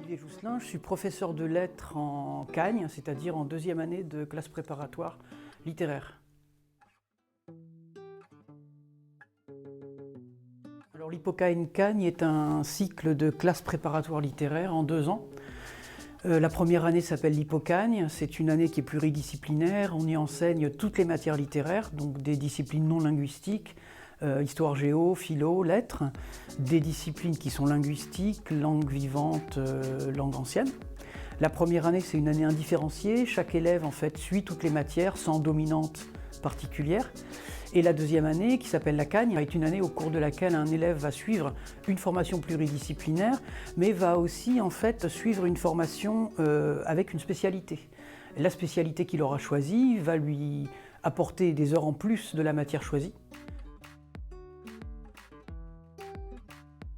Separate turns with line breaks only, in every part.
Olivier Jousselin, je suis professeur de lettres en Cagne, c'est-à-dire en deuxième année de classe préparatoire littéraire. Alors l'Hippocagne Cagne est un cycle de classe préparatoire littéraire en 2 ans. La première année s'appelle l'Hippocagne, c'est une année qui est pluridisciplinaire, on y enseigne toutes les matières littéraires, donc des disciplines non linguistiques, histoire géo, philo, lettres, des disciplines qui sont linguistiques, langue vivante, langue ancienne. La première année, c'est une année indifférenciée, chaque élève en fait suit toutes les matières sans dominante particulière. Et la deuxième année, qui s'appelle la Cagne, est une année au cours de laquelle un élève va suivre une formation pluridisciplinaire, mais va aussi en fait suivre une formation avec une spécialité. La spécialité qu'il aura choisie va lui apporter des heures en plus de la matière choisie.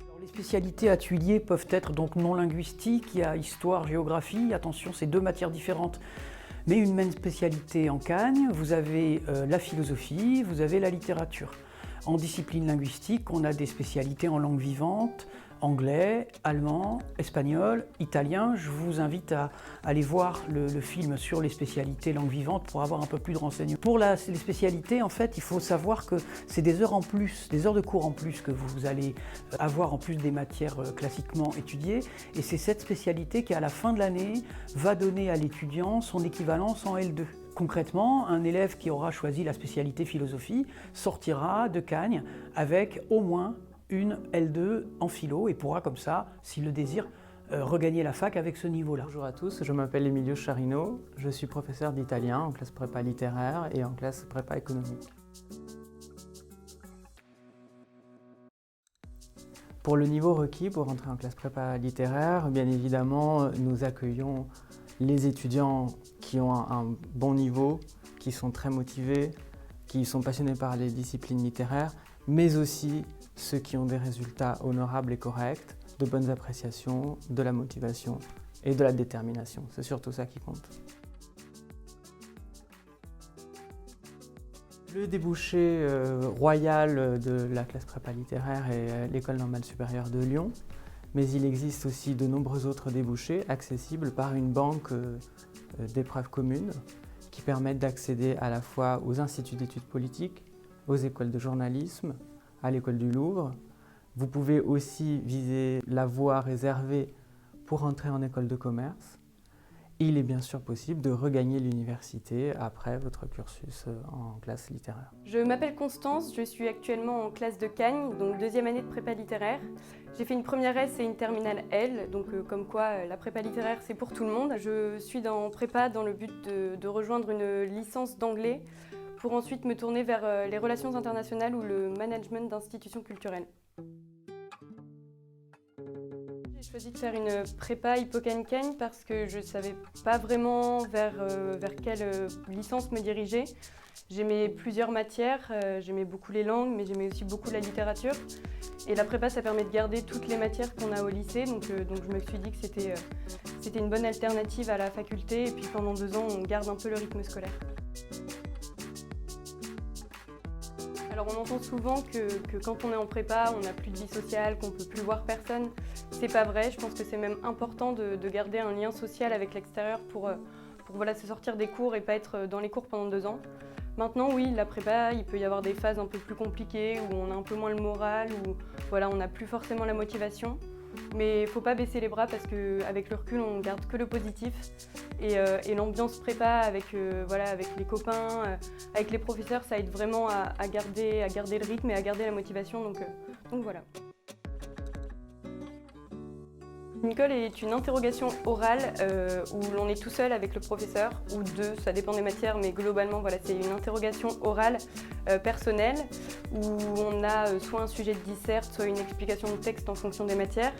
Alors, les spécialités à Tuilier peuvent être donc non linguistiques, il y a histoire, géographie, attention, c'est 2 matières différentes. Mais une même spécialité en Cagne, vous avez la philosophie, vous avez la littérature. En discipline linguistique, on a des spécialités en langue vivante, anglais, allemand, espagnol, italien. Je vous invite à aller voir le film sur les spécialités langue vivante pour avoir un peu plus de renseignements. Pour les spécialités, en fait, il faut savoir que c'est des heures en plus, des heures de cours en plus que vous allez avoir en plus des matières classiquement étudiées. Et c'est cette spécialité qui, à la fin de l'année, va donner à l'étudiant son équivalence en L2. Concrètement, un élève qui aura choisi la spécialité philosophie sortira de Cagne avec au moins une L2 en philo et pourra comme ça, s'il le désire, regagner la fac avec ce niveau-là.
Bonjour à tous, je m'appelle Emilio Charino, je suis professeur d'italien en classe prépa littéraire et en classe prépa économique. Pour le niveau requis pour entrer en classe prépa littéraire, bien évidemment, nous accueillons les étudiants qui ont un bon niveau, qui sont très motivés, qui sont passionnés par les disciplines littéraires, mais aussi ceux qui ont des résultats honorables et corrects, de bonnes appréciations, de la motivation et de la détermination. C'est surtout ça qui compte. Le débouché royal de la classe prépa littéraire est l'École normale supérieure de Lyon, mais il existe aussi de nombreux autres débouchés accessibles par une banque d'épreuves communes qui permettent d'accéder à la fois aux instituts d'études politiques, aux écoles de journalisme, à l'école du Louvre. Vous pouvez aussi viser la voie réservée pour entrer en école de commerce. Il est bien sûr possible de regagner l'université après votre cursus en classe littéraire.
Je m'appelle Constance, je suis actuellement en classe de Cagne, donc 2e année de prépa littéraire. J'ai fait une première S et une terminale L, donc comme quoi la prépa littéraire c'est pour tout le monde. Je suis en prépa dans le but de rejoindre une licence d'anglais pour ensuite me tourner vers les relations internationales ou le management d'institutions culturelles. J'ai choisi de faire une prépa Hippocagne-Cagne parce que je ne savais pas vraiment vers quelle licence me diriger. J'aimais plusieurs matières, j'aimais beaucoup les langues, mais j'aimais aussi beaucoup la littérature. Et la prépa, ça permet de garder toutes les matières qu'on a au lycée, donc je me suis dit que c'était une bonne alternative à la faculté. Et puis pendant 2 ans, on garde un peu le rythme scolaire. Alors on entend souvent que quand on est en prépa, on n'a plus de vie sociale, qu'on ne peut plus voir personne. C'est pas vrai, je pense que c'est même important de garder un lien social avec l'extérieur pour voilà, se sortir des cours et pas être dans les cours pendant 2 ans. Maintenant oui, la prépa, il peut y avoir des phases un peu plus compliquées où on a un peu moins le moral, où voilà, on n'a plus forcément la motivation. Mais il ne faut pas baisser les bras parce qu'avec le recul, on ne garde que le positif. Et l'ambiance prépa avec les copains, avec les professeurs, ça aide vraiment à garder le rythme et à garder la motivation. Donc voilà. Une colle est une interrogation orale où l'on est tout seul avec le professeur, ou 2, ça dépend des matières, mais globalement voilà, c'est une interrogation orale personnelle où on a soit un sujet de disserte, soit une explication de texte en fonction des matières.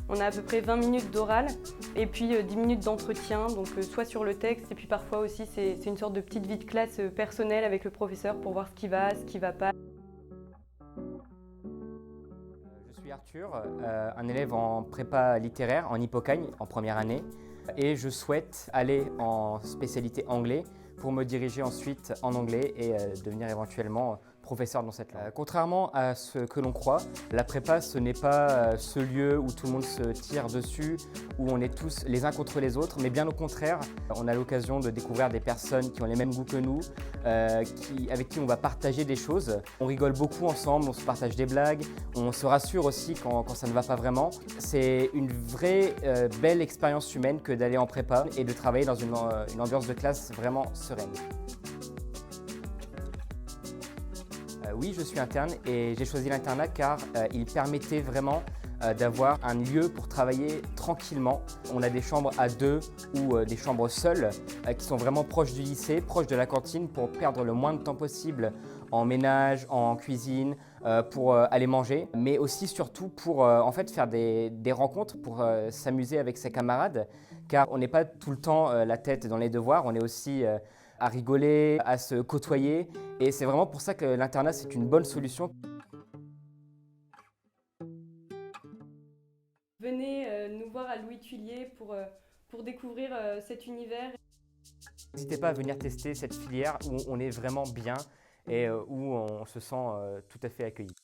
On a à peu près 20 minutes d'oral et puis 10 minutes d'entretien, donc soit sur le texte et puis parfois aussi c'est une sorte de petite vie de classe personnelle avec le professeur pour voir ce qui va pas.
Je suis Arthur, un élève en prépa littéraire en Hippocagne en première année et je souhaite aller en spécialité anglais pour me diriger ensuite en anglais et devenir éventuellement professeur dans cette langue. Contrairement à ce que l'on croit, la prépa, ce n'est pas ce lieu où tout le monde se tire dessus, où on est tous les uns contre les autres, mais bien au contraire, on a l'occasion de découvrir des personnes qui ont les mêmes goûts que nous, avec qui on va partager des choses. On rigole beaucoup ensemble, on se partage des blagues, on se rassure aussi quand ça ne va pas vraiment. C'est une vraie belle expérience humaine que d'aller en prépa et de travailler dans une ambiance de classe vraiment sereine. Oui, je suis interne et j'ai choisi l'internat car il permettait vraiment d'avoir un lieu pour travailler tranquillement. On a des chambres à deux ou des chambres seules qui sont vraiment proches du lycée, proches de la cantine pour perdre le moins de temps possible en ménage, en cuisine, pour aller manger, mais aussi surtout pour en fait faire des rencontres, pour s'amuser avec ses camarades, car on n'est pas tout le temps la tête dans les devoirs, on est aussi à rigoler, à se côtoyer, et c'est vraiment pour ça que l'internat c'est une bonne solution.
Venez nous voir à Louis Tuillier pour découvrir cet univers.
N'hésitez pas à venir tester cette filière où on est vraiment bien et où on se sent tout à fait accueilli.